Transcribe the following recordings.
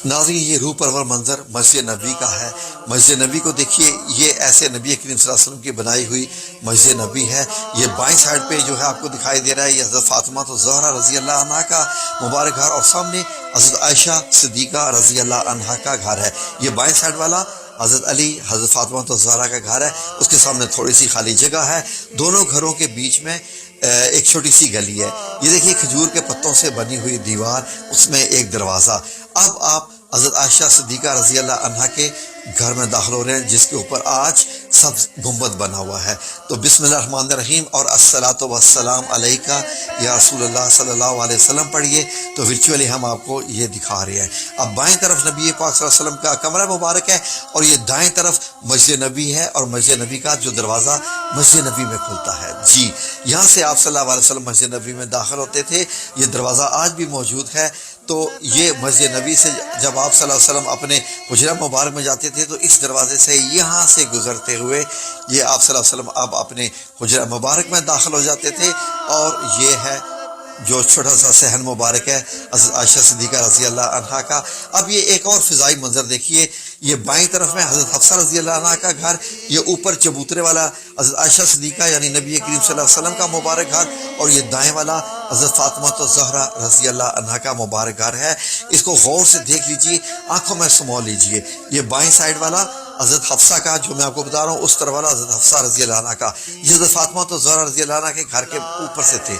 ناظرین یہ روح پرور منظر مسجد نبی کا ہے۔ مسجد نبی کو دیکھیے، یہ ایسے نبی کریم صلی اللہ علیہ وسلم کی بنائی ہوئی مسجد نبی ہے۔ یہ بائیں سائڈ پہ جو ہے آپ کو دکھائی دے رہا ہے، یہ حضرت فاطمہ الزہرا رضی اللہ عنہا کا مبارک گھر، اور سامنے حضرت عائشہ صدیقہ رضی اللہ عنہا کا گھر ہے۔ یہ بائیں سائڈ والا حضرت علی حضرت فاطمہ الزہرا کا گھر ہے، اس کے سامنے تھوڑی سی خالی جگہ ہے۔ دونوں گھروں کے بیچ میں ایک چھوٹی سی گلی ہے۔ یہ دیکھیے کھجور کے پتوں سے بنی ہوئی دیوار، اس میں ایک دروازہ۔ اب آپ حضرت عائشہ صدیقہ رضی اللہ عنہا کے گھر میں داخل ہو رہے ہیں، جس کے اوپر آج سبز گنبد بنا ہوا ہے۔ تو بسم اللہ الرحمن الرحیم اور الصلاۃ والسلام علیکہ یا رسول اللہ صلی اللہ علیہ وسلم پڑھیے۔ تو ورچولی ہم آپ کو یہ دکھا رہے ہیں۔ اب بائیں طرف نبی پاک صلی اللہ علیہ وسلم کا کمرہ مبارک ہے، اور یہ دائیں طرف مسجد نبی ہے، اور مسجد نبی کا جو دروازہ مسجد نبی میں کھلتا ہے، جی یہاں سے آپ صلی اللہ علیہ وسلم مسجد نبی میں داخل ہوتے تھے۔ یہ دروازہ آج بھی موجود ہے۔ تو یہ مسجد نبی سے جب آپ صلی اللہ علیہ وسلم اپنے حجرہ مبارک میں جاتے تھے تو اس دروازے سے یہاں سے گزرتے ہوئے یہ آپ صلی اللہ علیہ وسلم اب اپنے حجرہ مبارک میں داخل ہو جاتے تھے۔ اور یہ ہے جو چھوٹا سا صحن مبارک ہے حضرت عائشہ صدیقہ رضی اللہ عنہا کا۔ اب یہ ایک اور فضائی منظر دیکھیے، یہ بائیں طرف میں حضرت حفصہ رضی اللہ عنہا کا گھر، یہ اوپر چبوترے والا حضرت عائشہ صدیقہ یعنی نبی کریم صلی اللہ علیہ وسلم کا مبارک گھر، اور یہ دائیں والا حضرت فاطمہ الزہرا رضی اللہ عنہا کا مبارک گھر ہے۔ اس کو غور سے دیکھ لیجئے، آنکھوں میں سمو لیجئے۔ یہ بائیں سائڈ والا حضرت حفصہ کا جو میں آپ کو بتا رہا ہوں، اس طرح والا حضرت حفصہ رضی اللہ عنہ کا، یہ حضرت فاطمہ الزہرا رضی اللہ عنہ کے گھر کے اوپر سے تھے۔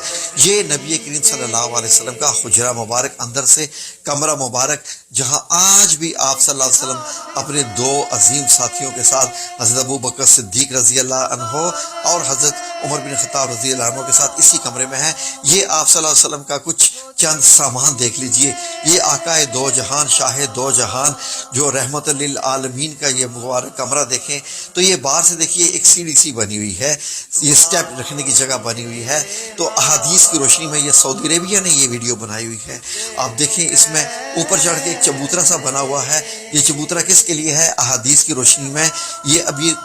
یہ نبی کریم صلی اللہ علیہ وسلم کا حجرہ مبارک، اندر سے کمرہ مبارک، جہاں آج بھی آپ صلی اللہ علیہ وسلم اپنے دو عظیم ساتھیوں کے ساتھ حضرت ابو بکر صدیق رضی اللہ عنہ اور حضرت عمر بن خطاب رضی اللہ عنہ کے ساتھ اسی کمرے میں ہیں۔ یہ آپ صلی اللہ علیہ وسلم کا کچھ چند سامان دیکھ لیجئے۔ یہ آقا دو جہان، شاہ دو جہان، جو رحمت للعالمین کا یہ مبارک کمرہ دیکھیں تو یہ باہر سے دیکھیے ایک سیڑھی سی بنی ہوئی ہے، یہ سٹیپ رکھنے کی جگہ بنی ہوئی ہے۔ تو احادیث کی روشنی میں یہ سعودی عربیہ نے یہ ویڈیو بنائی ہوئی ہے۔ آپ دیکھیں اس میں اوپر چڑھ کے ایک چبوترا سا بنا ہوا ہے۔ یہ چبوترا کس کے لیے ہے؟ احادیث کی روشنی میں یہ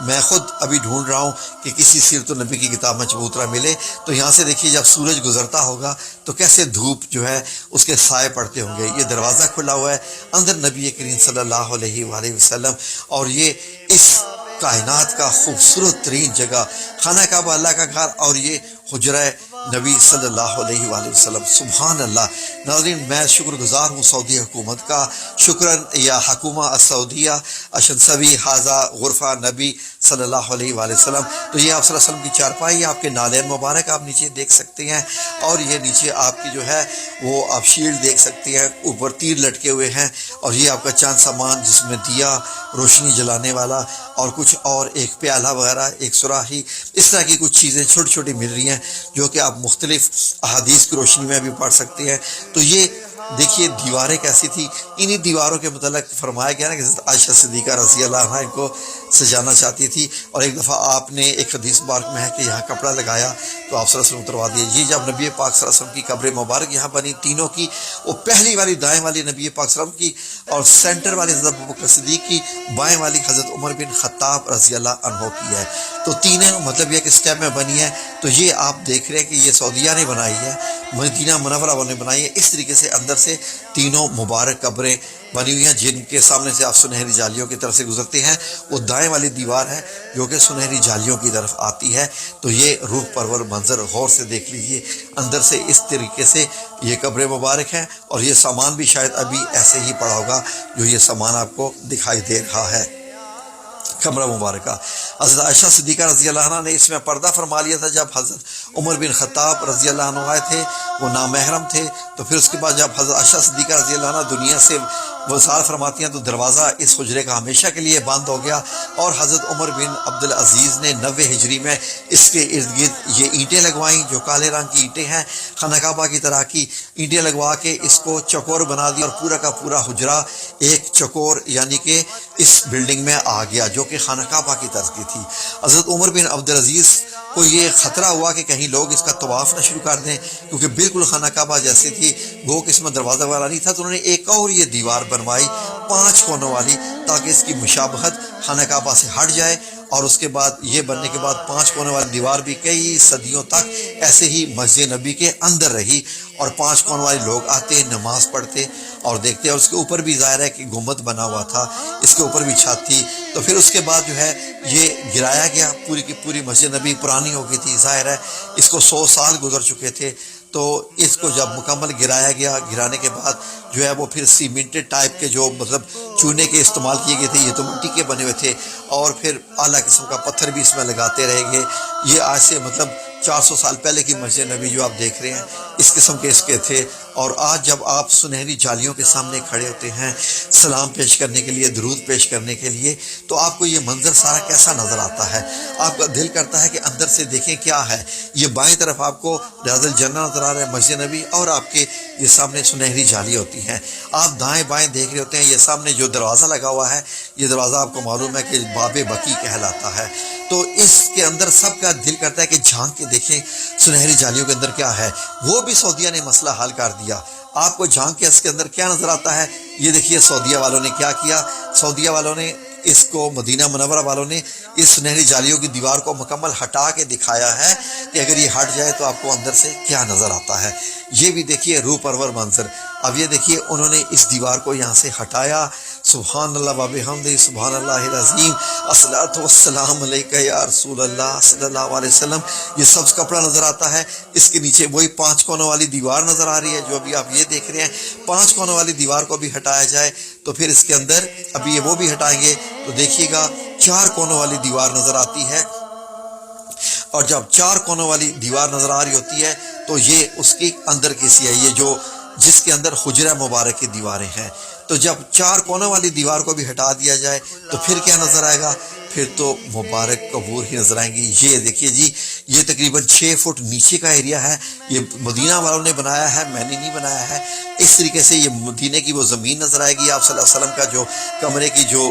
میں خود ابھی ڈھونڈ رہا ہوں کہ کسی سیرت النبی کی کتاب میں چبوترا ملے۔ تو یہاں سے دیکھیے جب سورج گزرتا ہوگا تو کیسے دھوپ جو ہے اس کے سائے پڑتے ہوں گے۔ یہ دروازہ کھلا ہوا ہے، اندر نبی کریم صلی اللہ علیہ وآلہ وسلم، اور یہ اس کائنات کا خوبصورت ترین جگہ خانہ کعبہ اللہ کا گھر، اور یہ حجرہ نبی صلی اللہ علیہ وآلہ وسلم۔ سبحان اللہ۔ ناظرین میں شکر گزار ہوں سعودی حکومت کا، شکرن یا حکومہ السعودیہ اشنسوی حاضہ غرفہ نبی صلی اللہ علیہ وآلہ وسلم۔ تو یہ آپ صلی اللہ علیہ وسلم کی چارپائی، آپ کے نالین مبارک آپ نیچے دیکھ سکتے ہیں، اور یہ نیچے آپ کی جو ہے وہ آپ شیلڈ دیکھ سکتے ہیں، اوپر تیر لٹکے ہوئے ہیں، اور یہ آپ کا چاند سامان جس میں دیا روشنی جلانے والا اور کچھ اور ایک پیالہ وغیرہ، ایک سراہی، اس طرح کی کچھ چیزیں چھوٹی چھوٹی مل رہی ہیں جو کہ آپ مختلف احادیث کی روشنی میں بھی پڑھ سکتے ہیں۔ تو یہ دیکھیے دیواریں کیسی تھی، انہی دیواروں کے متعلق فرمایا گیا نا کہ حضرت عائشہ صدیقہ رضی اللہ عنہا ان کو سجانا چاہتی تھی، اور ایک دفعہ آپ نے ایک حدیث مبارک میں ہے کہ یہاں کپڑا لگایا تو آپ صلی اللہ علیہ وسلم اتروا دیے۔ یہ جب نبی پاک صلی اللہ علیہ وسلم کی قبر مبارک یہاں بنی تینوں کی، وہ پہلی والی دائیں والی نبی پاک صلی اللہ علیہ وسلم کی، اور سینٹر والی حضرت ابو بکر صدیق کی، بائیں والی حضرت عمر بن خطاب رضی اللہ عنہ کی ہے۔ تو تینوں مطلب یہ کہ اسٹیپ میں بنی ہے۔ تو یہ آپ دیکھ رہے ہیں کہ یہ سعودیہ نے بنائی ہے، مدینہ منورہ نے بنائی ہے۔ اس طریقے سے اندر سے تینوں مبارک قبریں بنی ہوئی ہیں، جن کے سامنے سے آپ سنہری جالیوں کی طرف سے گزرتے ہیں۔ وہ دائیں والی دیوار ہے جو کہ سنہری جالیوں کی طرف آتی ہے۔ تو یہ روح پرور منظر غور سے دیکھ لیجیے، اندر سے اس طریقے سے یہ قبر مبارک ہیں، اور یہ سامان بھی شاید ابھی ایسے ہی پڑا ہوگا جو یہ سامان آپ کو دکھائی دے رہا ہے کمرہ مبارکہ۔ حضرت عائشہ صدیقہ رضی اللہ عنہ نے اس میں پردہ فرما لیا تھا جب حضرت عمر بن خطاب رضی اللہ عنہ آئے تھے، وہ نامحرم تھے۔ تو پھر اس کے بعد جب حضرت عائشہ صدیقہ رضی اللہ عنہ دنیا سے وصال فرماتی ہیں تو دروازہ اس حجرے کا ہمیشہ کے لیے بند ہو گیا، اور حضرت عمر بن عبدالعزیز نے 90 ہجری میں اس کے ارد گرد یہ اینٹیں لگوائیں جو کالے رنگ کی اینٹیں ہیں، خانہ کعبہ کی طرح کی اینٹیں لگوا کے اس کو چکور بنا دیا، اور پورا کا پورا حجرہ ایک چکور یعنی کہ اس بلڈنگ میں آ گیا جو کہ خانہ کعبہ کی طرز کی تھی۔ حضرت عمر بن عبدالعزیز کو یہ خطرہ ہوا کہ کہیں لوگ اس کا طواف نہ شروع کر دیں، کیونکہ بالکل خانہ کعبہ جیسی تھی، گو کہ اس میں دروازہ والا نہیں تھا۔ تو انہوں نے ایک اور یہ دیوار بنوائی 5 کونوں والی، تاکہ اس کی مشابہت خانہ کعبہ سے ہٹ جائے، اور اس کے بعد یہ بننے کے بعد 5 کونے والی دیوار بھی کئی صدیوں تک ایسے ہی مسجد نبی کے اندر رہی، اور 5 کونے والے لوگ آتے، نماز پڑھتے اور دیکھتے، اور اس کے اوپر بھی ظاہر ہے کہ گنبد بنا ہوا تھا، اس کے اوپر بھی چھت تھی۔ تو پھر اس کے بعد جو ہے یہ گرایا گیا، پوری کی پوری مسجد نبی پرانی ہو گئی تھی، ظاہر ہے اس کو 100 سال گزر چکے تھے۔ تو اس کو جب مکمل گرایا گیا، گرانے کے بعد جو ہے وہ پھر سیمنٹڈ ٹائپ کے جو مطلب چونے کے استعمال کیے گئے تھے، یہ تو مٹی کے بنے ہوئے تھے، اور پھر اعلیٰ قسم کا پتھر بھی اس میں لگاتے رہے گے۔ یہ آج سے مطلب 400 سال پہلے کی مسجد نبی جو آپ دیکھ رہے ہیں، اس قسم کے اس کے تھے۔ اور آج جب آپ سنہری جالیوں کے سامنے کھڑے ہوتے ہیں سلام پیش کرنے کے لیے، درود پیش کرنے کے لیے، تو آپ کو یہ منظر سارا کیسا نظر آتا ہے؟ آپ کا دل کرتا ہے کہ اندر سے دیکھیں کیا ہے۔ یہ بائیں طرف آپ کو ریاض الجنہ نظر آ رہا ہے، مسجد نبی، اور آپ کے یہ سامنے سنہری جالی ہوتی ہیں۔ آپ دائیں بائیں دیکھ رہے ہوتے ہیں، یہ سامنے جو دروازہ لگا ہوا ہے، یہ دروازہ آپ کو معلوم ہے کہ باب بقی کہلاتا ہے۔ تو اس کے اندر سب کا دل کرتا ہے کہ جھانک کے دیکھیں سنہری جالیوں کے اندر کیا ہے۔ وہ بھی سعودیہ نے مسئلہ حل کر دیا۔ آپ کو جھانک کے اس کے اندر کیا نظر آتا ہے؟ یہ دیکھیے سعودیہ والوں نے کیا کیا۔ سعودیہ والوں نے اس کو، مدینہ منورہ والوں نے اس سنہری جالیوں کی دیوار کو مکمل ہٹا کے دکھایا ہے کہ اگر یہ ہٹ جائے تو آپ کو اندر سے کیا نظر آتا ہے۔ یہ بھی دیکھیے روح پرور منظر۔ اب یہ دیکھیے انہوں نے اس دیوار کو یہاں سے ہٹایا۔ سبحان اللہ و بحمدہ، سبحان اللہ العظیم، الصلاۃ والسلام علیک یا رسول اللہ صلی اللہ علیہ وسلم۔ یہ سبز کپڑا نظر آتا ہے، اس کے نیچے وہی 5 کونوں والی دیوار نظر آ رہی ہے جو ابھی آپ یہ دیکھ رہے ہیں۔ 5 کونوں والی دیوار کو بھی ہٹایا جائے تو پھر اس کے اندر ابھی یہ وہ بھی ہٹائیں گے تو دیکھیے گا 4 کونوں والی دیوار نظر آتی ہے۔ اور جب 4 کونوں والی دیوار نظر آ رہی ہوتی ہے تو یہ اس کی اندر کی سی ہے، یہ جو جس کے اندر حجرہ مبارک کی دیواریں ہیں۔ تو جب 4 کونوں والی دیوار کو بھی ہٹا دیا جائے تو پھر کیا نظر آئے گا؟ پھر تو مبارک قبور ہی نظر آئیں گی۔ یہ دیکھیے جی، یہ تقریباً 6 فٹ نیچے کا ایریا ہے۔ یہ مدینہ والوں نے بنایا ہے، میں نے نہیں بنایا ہے۔ اس طریقے سے یہ مدینہ کی وہ زمین نظر آئے گی۔ آپ صلی اللہ علیہ وسلم کا جو کمرے کی جو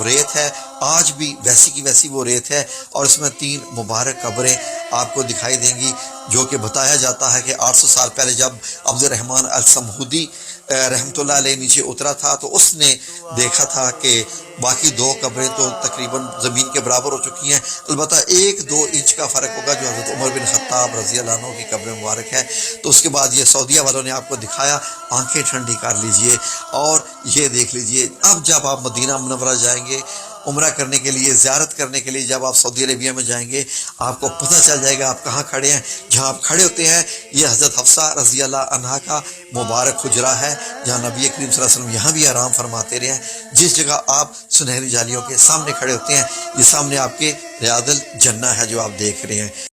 ریت ہے، آج بھی ویسی کی ویسی وہ ریت ہے، اور اس میں 3 مبارک قبریں آپ کو دکھائی دیں گی، جو کہ بتایا جاتا ہے کہ 800 سال پہلے جب عبد الرحمن السمہودی رحمۃ اللہ علیہ نیچے اترا تھا تو اس نے دیکھا تھا کہ باقی 2 قبریں تو تقریباً زمین کے برابر ہو چکی ہیں، البتہ 1-2 انچ کا فرق ہوگا جو حضرت عمر بن خطاب رضی اللہ عنہ کی قبر مبارک ہے۔ تو اس کے بعد یہ سعودیہ والوں نے آپ کو دکھایا، آنکھیں ٹھنڈی کر لیجئے اور یہ دیکھ لیجئے۔ اب جب آپ مدینہ منورہ جائیں گے عمرہ کرنے کے لیے، زیارت کرنے کے لیے، جب آپ سعودی عربیہ میں جائیں گے آپ کو پتہ چل جائے گا آپ کہاں کھڑے ہیں۔ جہاں آپ کھڑے ہوتے ہیں یہ حضرت حفصہ رضی اللہ عنہا کا مبارک حجرہ ہے، جہاں نبی کریم صلی اللہ علیہ وسلم یہاں بھی آرام فرماتے رہے ہیں۔ جس جگہ آپ سنہری جالیوں کے سامنے کھڑے ہوتے ہیں، یہ سامنے آپ کے ریاض الجنہ ہے جو آپ دیکھ رہے ہیں۔